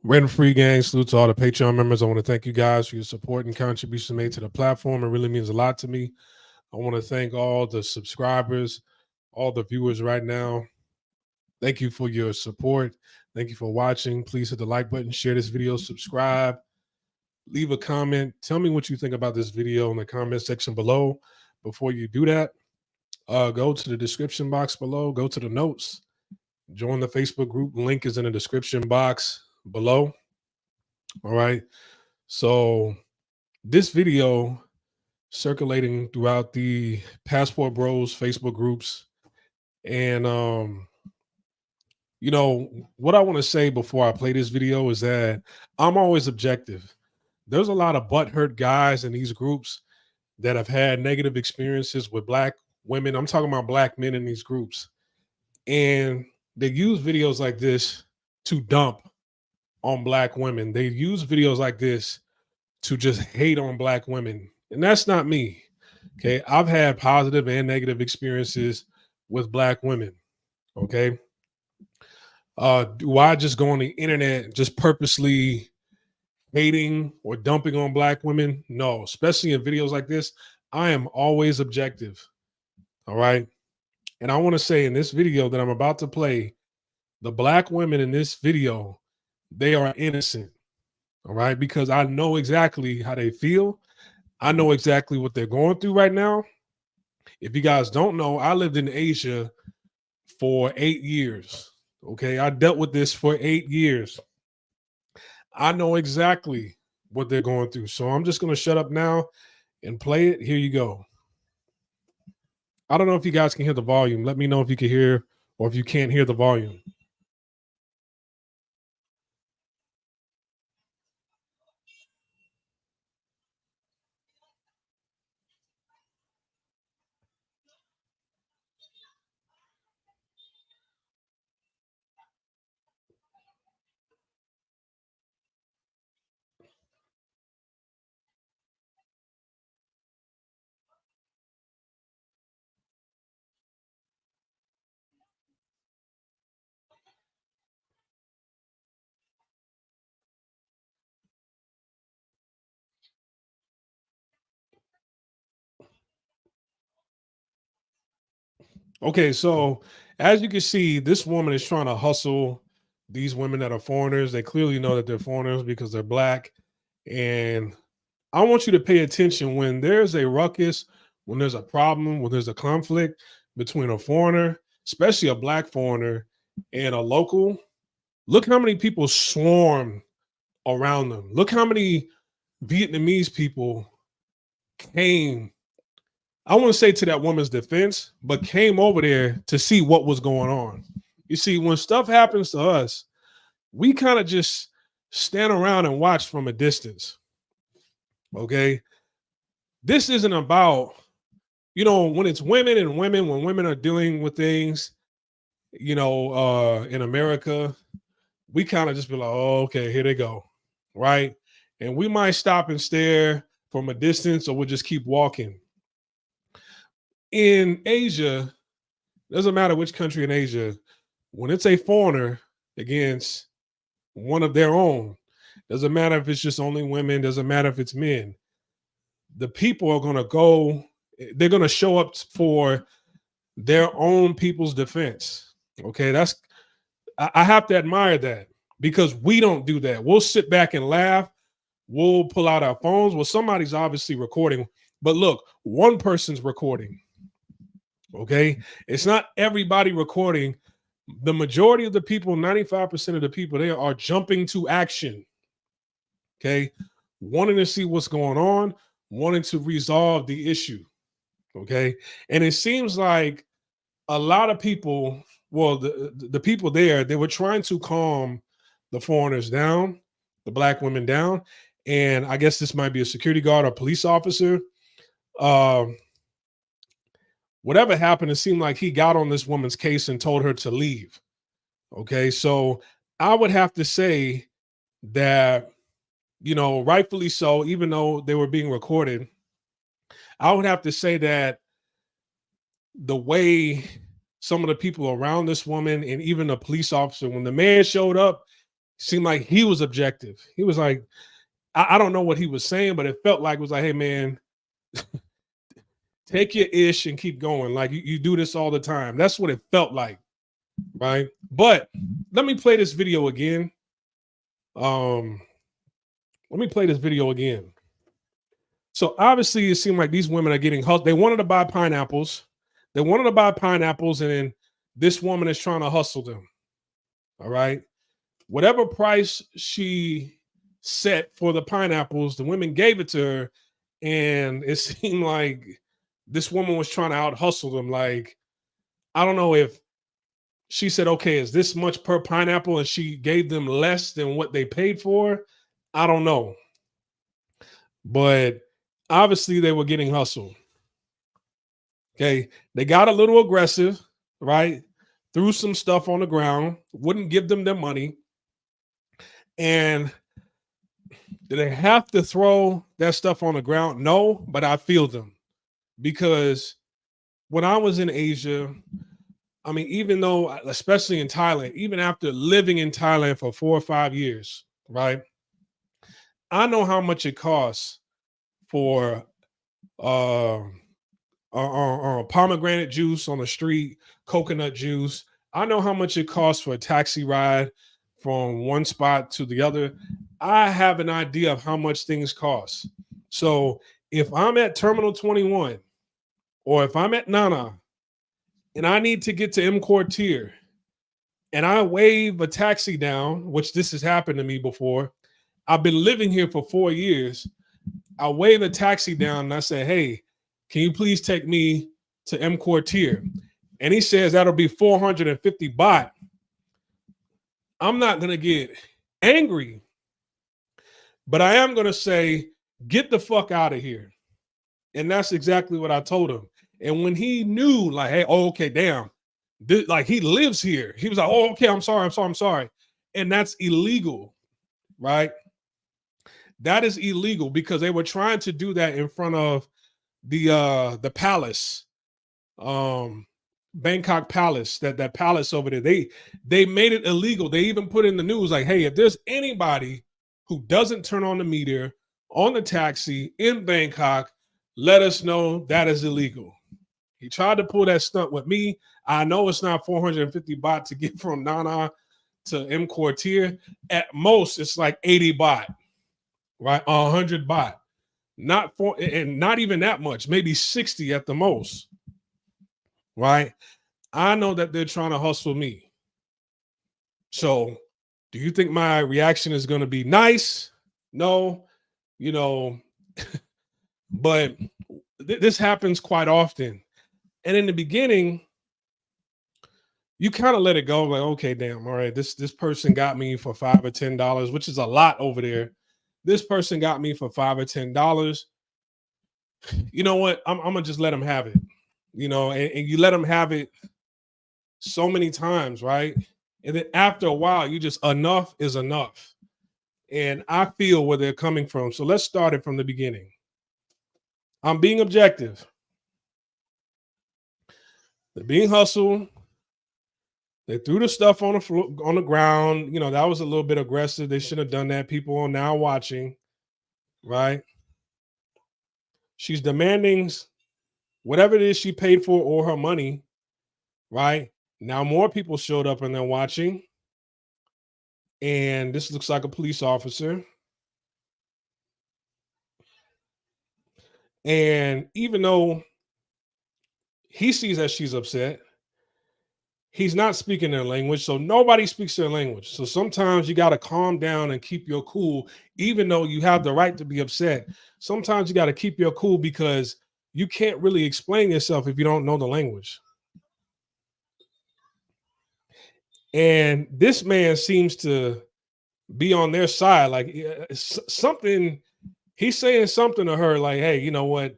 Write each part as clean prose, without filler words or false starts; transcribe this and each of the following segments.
Rent Free Gang, salute to all the Patreon members. I want to thank you guys for your support and contribution made to the platform. It really means a lot to me. I want to thank all the subscribers, all the viewers right now. Thank you for your support. Thank you for watching. Please hit the like button, share this video, subscribe, leave a comment. Tell me what you think about this video in the comment section below. Before you do that, go to the description box below, go to the notes, join the Facebook group. Link is in the description box below. All right. So this video circulating throughout the Passport Bros Facebook groups. And what I want to say before I play this video is that I'm always objective. There's a lot of butthurt guys in these groups that have had negative experiences with black women. I'm talking about black men in these groups. And they use videos like this to dump on black women. They use videos like this to just hate on black women. And that's not me. Okay. I've had positive and negative experiences with black women. Okay. Do I just go on the internet just purposely hating or dumping on black women? No, especially in videos like this. I am always objective. All right. And I want to say in this video that I'm about to play, the black women in this video, they are innocent. All right. Because I know exactly how they feel. I know exactly what they're going through right now. If you guys don't know, I lived in Asia for 8 years. Okay. I dealt with this for 8 years. I know exactly what they're going through. So I'm just going to shut up now and play it. Here you go. I don't know if you guys can hear the volume. Let me know if you can hear or if you can't hear the volume. Okay, so as you can see, this woman is trying to hustle these women that are foreigners. They clearly know that they're foreigners because they're black. And I want you to pay attention when there's a ruckus, when there's a problem, when there's a conflict between a foreigner, especially a black foreigner, and a local. Look how many people swarm around them. Look how many Vietnamese people came, I want to say to that woman's defense, but came over there to see what was going on. You see, when stuff happens to us, we kind of just stand around and watch from a distance. Okay. This isn't about, when it's women and women, when women are dealing with things, in America, we kind of just be like, oh, okay, here they go. Right. And we might stop and stare from a distance or we'll just keep walking. In Asia, doesn't matter which country in Asia, when it's a foreigner against one of their own, doesn't matter if it's just only women, doesn't matter if it's men, the people are going to go, they're going to show up for their own people's defense. Okay. I have to admire that because we don't do that. We'll sit back and laugh. We'll pull out our phones. Well, somebody's obviously recording, but look, one person's recording. Okay. It's not everybody recording. The majority of the people, 95% of the people, they are jumping to action. Okay. Wanting to see what's going on, wanting to resolve the issue. Okay. And it seems like a lot of people, well, the people there, they were trying to calm the foreigners down, the black women down. And I guess this might be a security guard or police officer. Whatever happened, it seemed like he got on this woman's case and told her to leave. Okay. So I would have to say that, rightfully so, even though they were being recorded, I would have to say that the way some of the people around this woman and even the police officer, when the man showed up, Seemed like he was objective. He was like, I don't know what he was saying, but it felt like it was like, hey man, take your ish and keep going. Like you do this all the time. That's what it felt like, right? But let me play this video again. Um, let me play this video again. So obviously, it seemed like these women are getting hustled. They wanted to buy pineapples. They wanted to buy pineapples, and then this woman is trying to hustle them. All right. Whatever price she set for the pineapples, the women gave it to her. And it seemed like this woman was trying to out hustle them. Like, I don't know if she said, okay, is this much per pineapple? And she gave them less than what they paid for. I don't know. But obviously, they were getting hustled. Okay. They got a little aggressive, right? Threw some stuff on the ground, wouldn't give them their money. And do they have to throw that stuff on the ground? No, but I feel them because when I was in Asia, I mean, even though, especially in Thailand, even after living in Thailand for 4 or 5 years, right? I know how much it costs for uh, pomegranate juice on the street, coconut juice. I know how much it costs for a taxi ride from one spot to the other. I have an idea of how much things cost. So if I'm at Terminal 21 or if I'm at Nana and I need to get to M Quartier and I wave a taxi down, which this has happened to me before. I've been living here for 4 years. I wave a taxi down and I say, hey, can you please take me to M Quartier? And he says that'll be 450 baht. I'm not going to get angry, but I am going to say, get the fuck out of here. And that's exactly what I told him. And when he knew, like, hey, oh, okay, damn, like he lives here, he was like, oh, okay, I'm sorry. And that's illegal, right? That is illegal because they were trying to do that in front of the palace, Bangkok Palace, that palace over there. They made it illegal. They even put in the news like, hey, if there's anybody who doesn't turn on the meter on the taxi in Bangkok, let us know. That is illegal. He tried to pull that stunt with me. I know it's not 450 baht to get from Nana to M Quartier. At most, it's like 80 baht, right? 100 baht. Not for, and not even that much, maybe 60 at the most, right? I know that they're trying to hustle me. So do you think my reaction is going to be nice? No, you know, but this happens quite often. And in the beginning, you kind of let it go, like, okay, damn, all right, this person got me for $5 or $10, which is a lot over there. This person got me for $5 or $10. You know what? I'm gonna just let them have it. You know, and you let them have it so many times, right? And then after a while, you just enough is enough. And I feel where they're coming from. So let's start it from the beginning. I'm being objective. They're being hustled. They threw the stuff on the floor, on the ground. You know, that was a little bit aggressive. They should have done that. People are now watching, right? She's demanding whatever it is she paid for or her money, right? Now more people showed up and they're watching. And this looks like a police officer. And even though he sees that she's upset, he's not speaking their language. So nobody speaks their language. So sometimes you got to calm down and keep your cool, even though you have the right to be upset. Sometimes you got to keep your cool because you can't really explain yourself if you don't know the language. And this man seems to be on their side. Like something, he's saying something to her like, hey, you know what?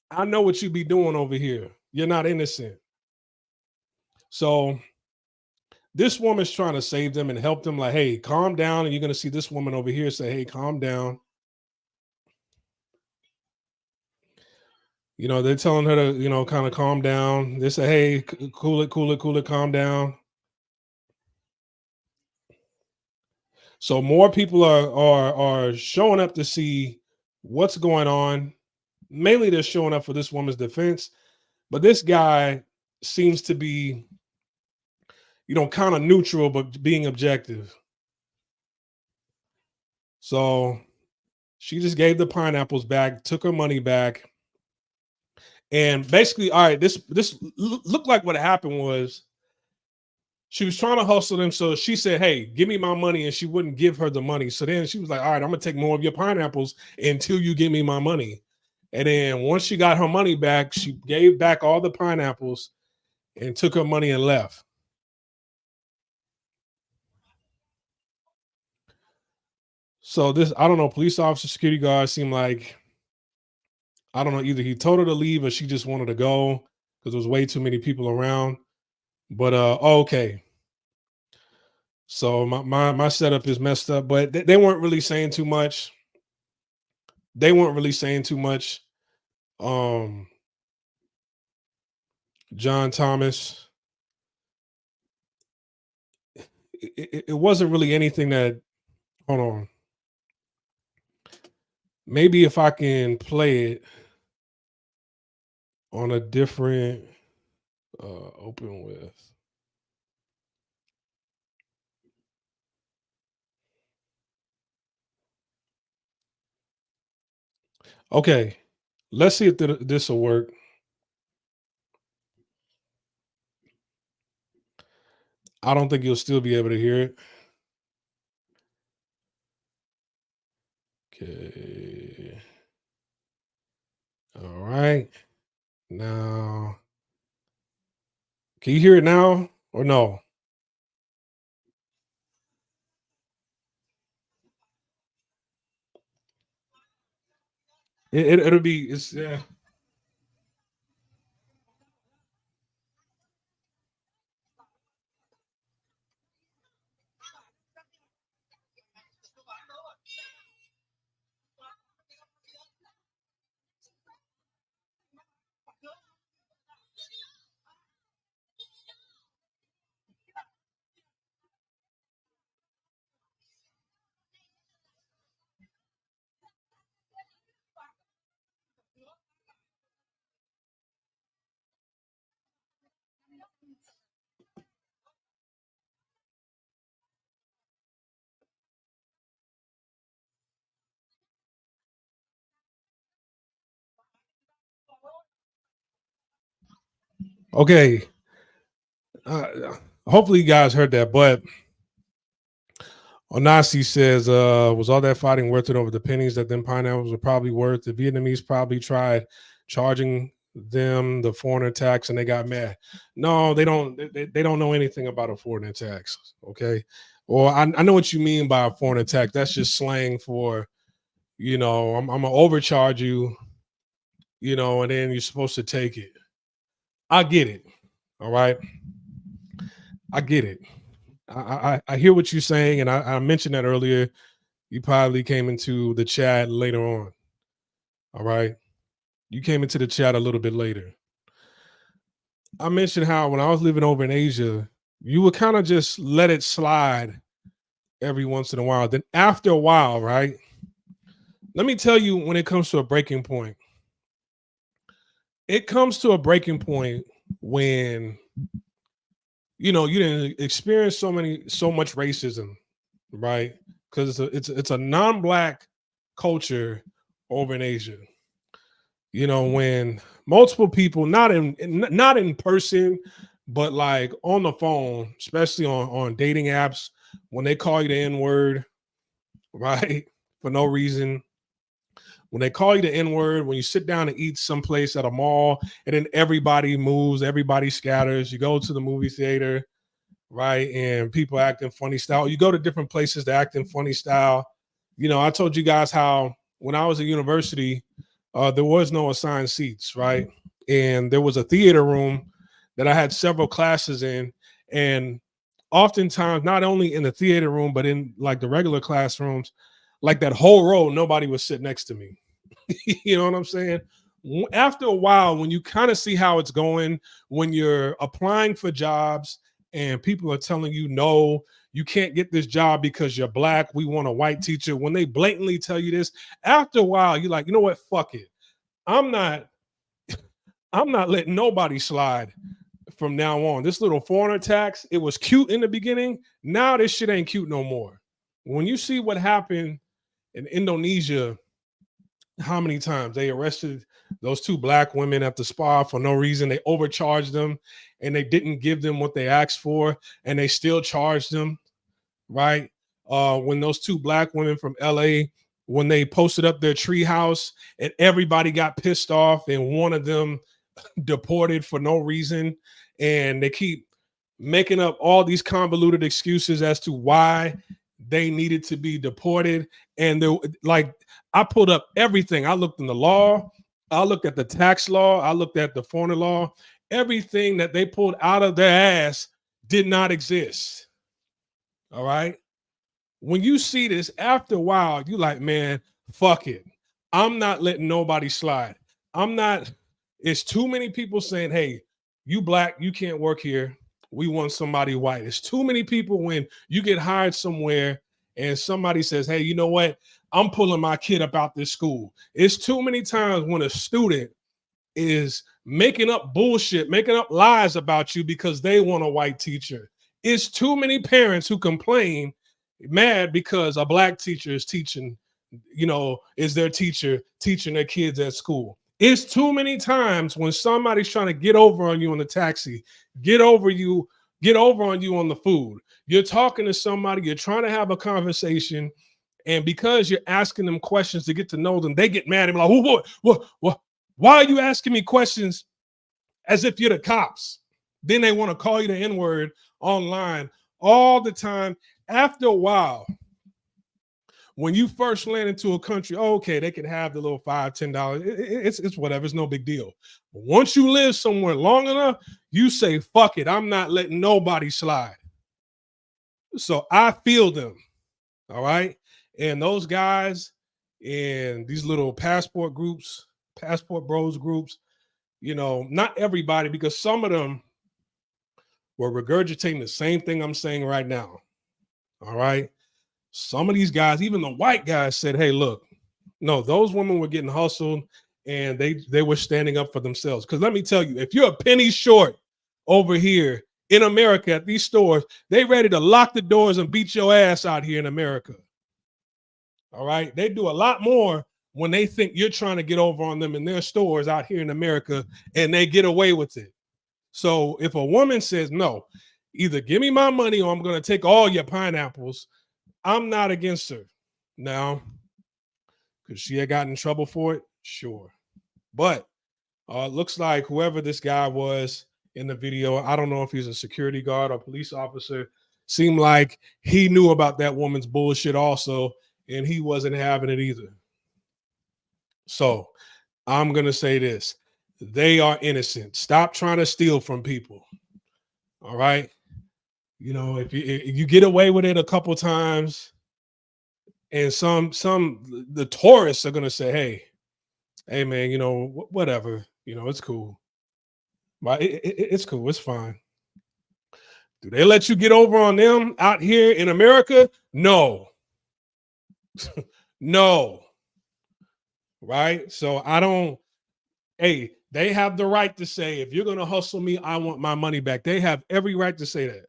I know what you be doing over here. You're not innocent. So this woman's trying to save them and help them, like, hey, calm down. And you're going to see this woman over here say, hey, calm down. You know, they're telling her to, you know, kind of calm down. They say, hey, cool it, calm down. So more people are showing up to see what's going on. Mainly they're showing up for this woman's defense, but this guy seems to be, kind of neutral but being objective. So she just gave the pineapples back, took her money back, and basically, all right, this looked like what happened was she was trying to hustle them. So she said, "Hey, give me my money," and she wouldn't give her the money. So then she was like, "All right, I'm gonna take more of your pineapples until you give me my money." And then once she got her money back, she gave back all the pineapples and took her money and left. So this, I don't know, police officer, security guard seemed like, I don't know, either he told her to leave or she just wanted to go because there was way too many people around. But okay. So my setup is messed up, but they weren't really saying too much. They weren't really saying too much. Um, John Thomas, it wasn't really anything that. Hold on, maybe if I can play it on a different open with. Okay, let's see if this will work. I don't think you'll still be able to hear it. Okay. All right. Now, can you hear it now or no? It'll be it's yeah. Okay. Hopefully you guys heard that, but Onasi says, was all that fighting worth it over the pennies that them pineapples were probably worth? The Vietnamese probably tried charging them the foreigner tax and they got mad. No, they don't. They don't know anything about a foreigner tax. Okay. Or I know what you mean by a foreigner tax. That's just slang for, I'm gonna overcharge you, and then you're supposed to take it. I get it. All right. I get it. I hear what you're saying, and I mentioned that earlier. You probably came into the chat later on. All right. You came into the chat a little bit later. I mentioned how when I was living over in Asia, you would kind of just let it slide every once in a while. Then after a while, right? Let me tell you when it comes to a breaking point. It comes to a breaking point when you didn't experience so much racism, right? Because it's a non-black culture over in Asia. When multiple people, not in person, but like on the phone, especially on dating apps, when they call you the N word, right, for no reason. When they call you the N word, when you sit down and eat someplace at a mall, and then everybody moves, everybody scatters. You go to the movie theater, right? And people act in funny style. You go to different places to act in funny style. I told you guys how when I was at university, there was no assigned seats, right? And there was a theater room that I had several classes in. And oftentimes, not only in the theater room, but in like the regular classrooms, like that whole row, nobody would sit next to me. You know what I'm saying? After a while, when you kind of see how it's going, when you're applying for jobs and people are telling you no, you can't get this job because you're black. We want a white teacher. When they blatantly tell you this, after a while, you're like, you know what? Fuck it. I'm not letting nobody slide from now on. This little foreigner tax, it was cute in the beginning. Now this shit ain't cute no more. When you see what happened in Indonesia, how many times they arrested those two black women at the spa for no reason. They overcharged them and they didn't give them what they asked for, and they still charged them, right? When those two black women from LA, when they posted up their treehouse and everybody got pissed off and one of them deported for no reason, and they keep making up all these convoluted excuses as to why they needed to be deported. And they're like, I pulled up everything. I looked in the law, I looked at the tax law, I looked at the foreign law. Everything that they pulled out of their ass did not exist. All right. When you see this after a while, you like, man, fuck it. I'm not letting nobody slide. I'm not, it's too many people saying, hey, you black, you can't work here. We want somebody white. It's too many people when you get hired somewhere and somebody says, hey, you know what? I'm pulling my kid up out this school. It's too many times when a student is making up bullshit, making up lies about you because they want a white teacher. It's too many parents who complain mad because a black teacher is teaching, is their teacher teaching their kids at school. It's too many times when somebody's trying to get over on you on the taxi, get over on you on the food. You're talking to somebody, you're trying to have a conversation, and because you're asking them questions to get to know them, they get mad and be like, what? Why are you asking me questions as if you're the cops? Then they want to call you the N-word online all the time. After a while, when you first land into a country, okay, they can have the little $5, $10. It's whatever. It's no big deal. But once you live somewhere long enough, you say, fuck it. I'm not letting nobody slide. So I feel them. All right. And those guys in these little passport groups, passport bros groups, not everybody, because some of them were regurgitating the same thing I'm saying right now. All right. Some of these guys, even the white guys, said, hey, look, no, those women were getting hustled and they were standing up for themselves. Because let me tell you, if you're a penny short over here in America at these stores, they ready to lock the doors and beat your ass out here in America. All right. They do a lot more when they think you're trying to get over on them in their stores out here in America, and they get away with it. So if a woman says, no, either give me my money or I'm going to take all your pineapples, I'm not against her. Now, could she have gotten in trouble for it? Sure. But it looks like whoever this guy was in the video, I don't know if he's a security guard or police officer, seemed like he knew about that woman's bullshit also, and he wasn't having it either. So I'm going to say this. They are innocent. Stop trying to steal from people. All right. If you get away with it a couple times, and the tourists are going to say, hey man, whatever, it's cool. But it's cool. It's fine. Do they let you get over on them out here in America? No. No. Right. So they have the right to say, if you're going to hustle me, I want my money back. They have every right to say that.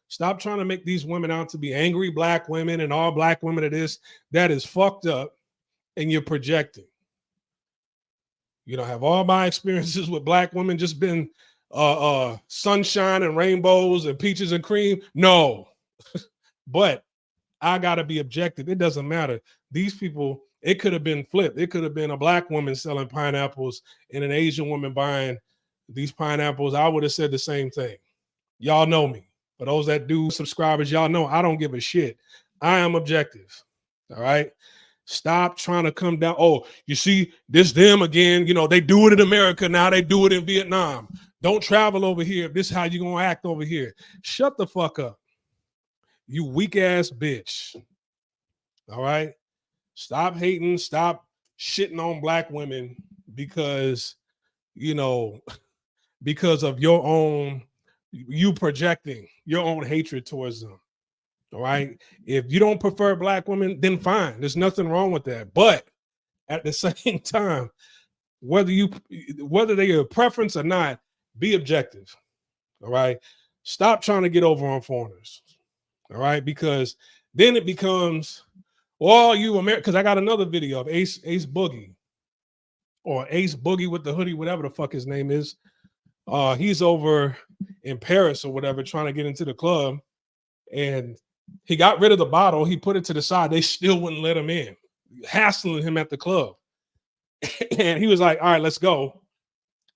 Stop trying to make these women out to be angry black women and all black women it is. That is fucked up, and you're projecting. Have all my experiences with black women just been sunshine and rainbows and peaches and cream? No. But I got to be objective. It doesn't matter. These people, it could have been flipped. It could have been a black woman selling pineapples and an Asian woman buying these pineapples. I would have said the same thing. Y'all know me. For those that do subscribers, y'all know I don't give a shit. I am objective. All right. Stop trying to come down. Oh, you see, this them again. They do it in America now. They do it in Vietnam. Don't travel over here if this is how you're going to act over here. Shut the fuck up. You weak ass bitch. All right. Stop hating. Stop shitting on black women because, because of you projecting your own hatred towards them. All right. If you don't prefer black women, then fine. There's nothing wrong with that. But at the same time, whether they your preference or not, be objective. All right. Stop trying to get over on foreigners. All right. Because then it becomes, well, you American, because I got another video of Ace Boogie or Ace Boogie with the hoodie, whatever the fuck his name is. He's over in Paris or whatever, trying to get into the club. And he got rid of the bottle. He put it to the side. They still wouldn't let him in, hassling him at the club. And he was like, all right, let's go.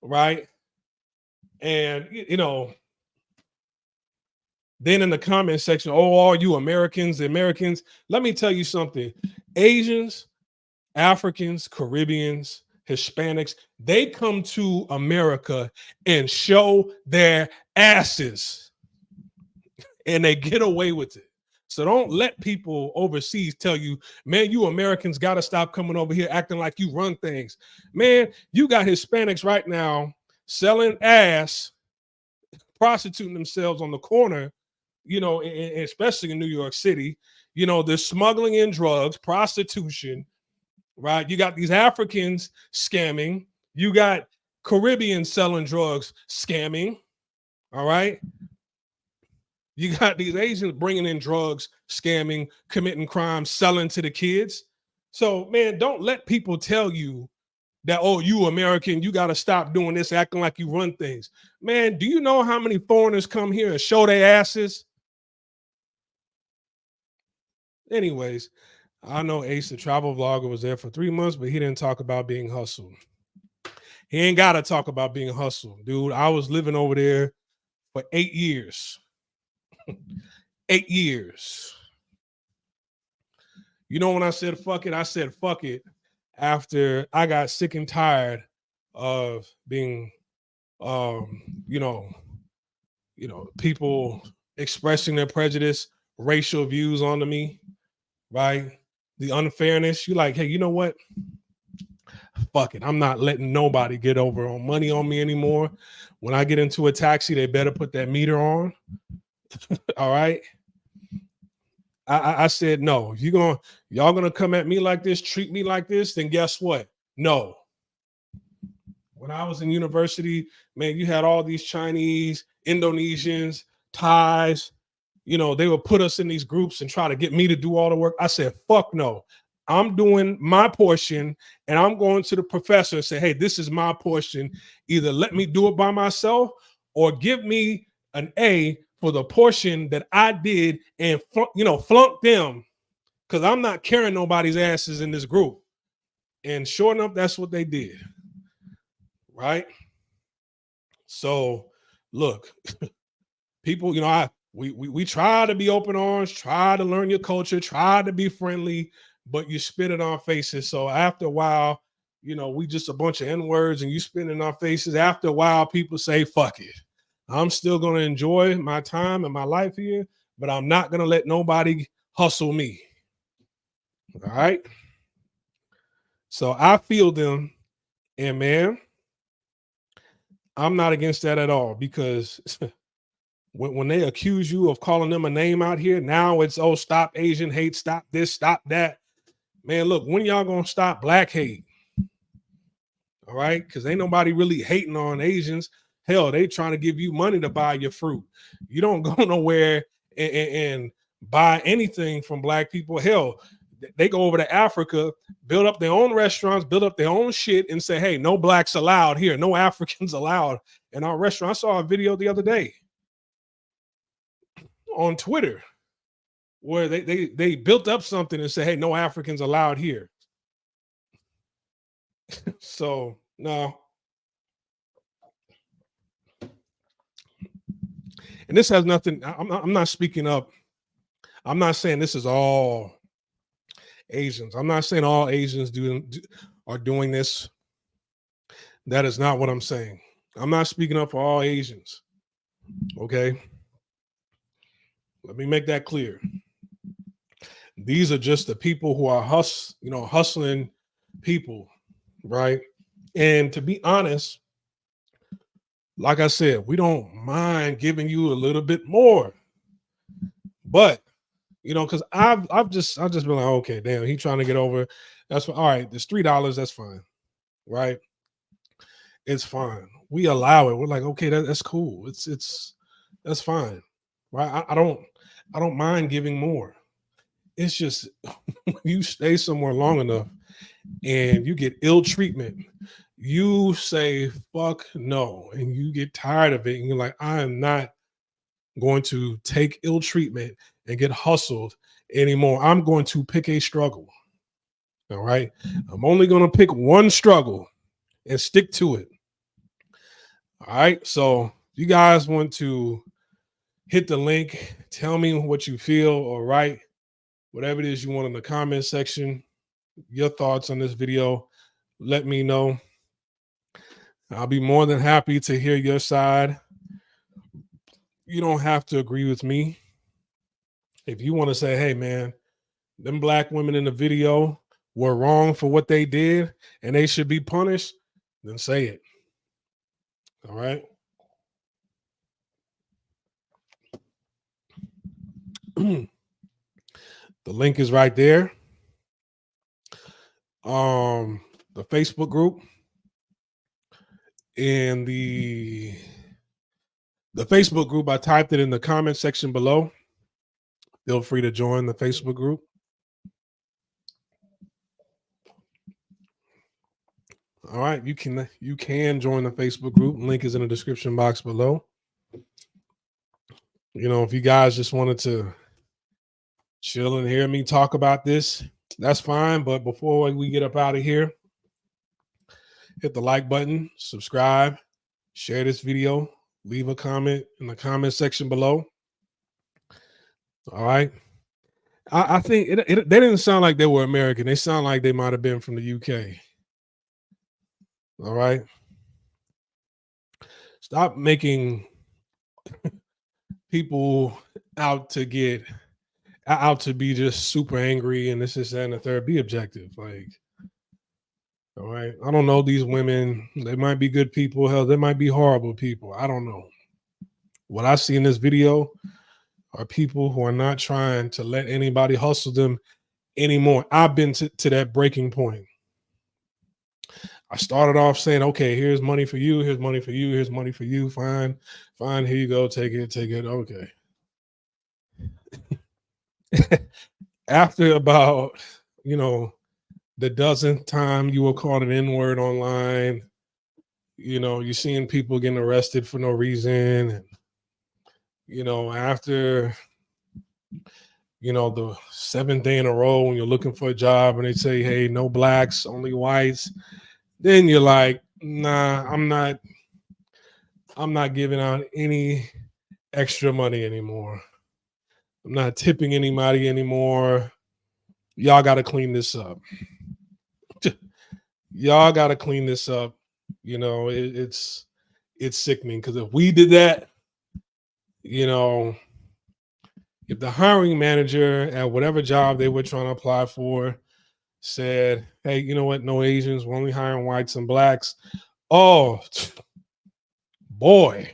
Right. And, then in the comment section, oh, all you Americans, let me tell you something. Asians, Africans, Caribbeans, Hispanics, they come to America and show their asses and they get away with it. So don't let people overseas tell you, man, you Americans got to stop coming over here acting like you run things. Man, you got Hispanics right now selling ass, prostituting themselves on the corner, especially in New York City. They're smuggling in drugs, prostitution, right? You got these Africans scamming. You got Caribbeans selling drugs, scamming, all right? You got these Asians bringing in drugs, scamming, committing crimes, selling to the kids. So, man, don't let people tell you that, oh, you American, you got to stop doing this, acting like you run things. Man, do you know how many foreigners come here and show their asses? Anyways, I know Ace, the travel vlogger, was there for 3 months, but he didn't talk about being hustled. He ain't got to talk about being hustled. Dude, I was living over there for 8 years. 8 years. When I said fuck it, I said fuck it after I got sick and tired of being, people expressing their prejudice, racial views onto me, right? The unfairness. You're like, hey, you know what? Fuck it. I'm not letting nobody get over on money on me anymore. When I get into a taxi, they better put that meter on. All right. I said, no, y'all gonna come at me like this, treat me like this, then guess what? No. When I was in university, man, you had all these Chinese, Indonesians, Thais, they would put us in these groups and try to get me to do all the work. I said, fuck no. I'm doing my portion and I'm going to the professor and say, hey, this is my portion. Either let me do it by myself or give me an A for the portion that I did and, flunk them, because I'm not carrying nobody's asses in this group. And sure enough, that's what they did. Right? So, look, people, we try to be open arms, try to learn your culture, try to be friendly, but you spit in our faces. So after a while, we just a bunch of N-words and you spit in our faces. After a while, people say, fuck it. I'm still going to enjoy my time and my life here, but I'm not going to let nobody hustle me. All right. So I feel them. And man, I'm not against that at all, because when they accuse you of calling them a name out here, now it's, oh, stop Asian hate, stop this, stop that. Man, look, when y'all going to stop black hate? All right. Because ain't nobody really hating on Asians. Hell, they trying to give you money to buy your fruit. You don't go nowhere and buy anything from black people. Hell, they go over to Africa, build up their own restaurants, build up their own shit, and say, hey, no blacks allowed here, no Africans allowed in our restaurant. I saw a video the other day on Twitter where they built up something and said, hey, no Africans allowed here. So, no. And this has nothing, I'm not speaking up. I'm not saying this is all Asians. I'm not saying all Asians are doing this. That is not what I'm saying. I'm not speaking up for all Asians. Okay. Let me make that clear. These are just the people who are hustling people, right? And to be honest, like I said, we don't mind giving you a little bit more, but You know, because I've just been like, okay, damn, he trying to get over. That's all right. There's $3. That's fine, right? It's fine. We allow it. We're like, okay, that's cool. It's that's fine, right? I don't mind giving more. It's just you stay somewhere long enough and you get ill treatment, you say fuck no, and you get tired of it, and you're like, I am not going to take ill treatment and get hustled anymore. I'm going to pick a struggle. All right. I'm only going to pick one struggle and stick to it. All right. So if you guys want to hit the link, tell me what you feel, or write whatever it is you want in the comment section, your thoughts on this video. Let me know. I'll be more than happy to hear your side. You don't have to agree with me. If you want to say, hey, man, them black women in the video were wrong for what they did and they should be punished, then say it. All right. The link is right there. The Facebook group and the Facebook group, I typed it in the comment section below. Feel free to join the Facebook group. All right, you can join the Facebook group. Link is in the description box below. You know, if you guys just wanted to chill and hear me talk about this, that's fine. But before we get up out of here, hit the like button, subscribe, share this video, leave a comment in the comment section below. All right. I think they didn't sound like they were American. They sound like they might have been from the UK. All right. Stop making people out to be just super angry and this is that and the third. Be objective. Like, all right. I don't know these women. They might be good people. Hell, they might be horrible people. I don't know. What I see in this video are people who are not trying to let anybody hustle them anymore. I've been to that breaking point. I started off saying, okay, here's money for you. Here's money for you. Here's money for you. Fine. Fine. Here you go. Take it. Take it. Okay. After about, the dozenth time you were called an N-word online, you're seeing people getting arrested for no reason. And, after, the seventh day in a row when you're looking for a job and they say, hey, no blacks, only whites, then you're like, nah, I'm not giving out any extra money anymore. I'm not tipping anybody anymore. Y'all got to clean this up. Y'all got to clean this up. It's sickening because if we did that, if the hiring manager at whatever job they were trying to apply for said, hey, you know what? No Asians, we're only hiring whites and blacks. Oh, boy,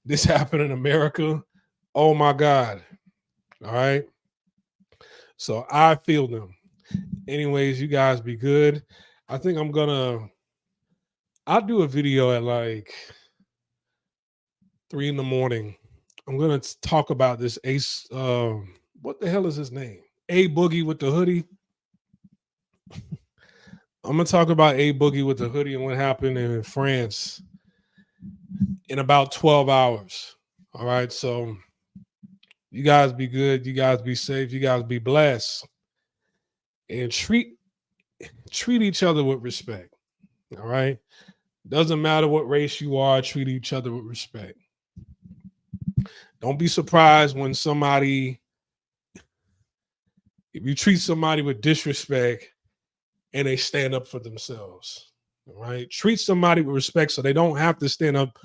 this happened in America. Oh, my God. All right. So I feel them. Anyways, you guys be good. I think I'll do a video at like 3 a.m. I'm going to talk about this Ace. What the hell is his name? A Boogie with the hoodie. I'm going to talk about A Boogie with the hoodie and what happened in France in about 12 hours. All right. So you guys be good. You guys be safe. You guys be blessed. And treat each other with respect. All right. Doesn't matter what race you are, treat each other with respect. Don't be surprised when if you treat somebody with disrespect and they stand up for themselves. All right. Treat somebody with respect so they don't have to stand up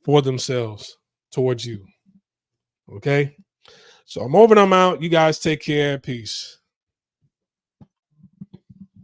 for themselves towards you. Okay. So I'm over and I'm out. You guys take care. Peace.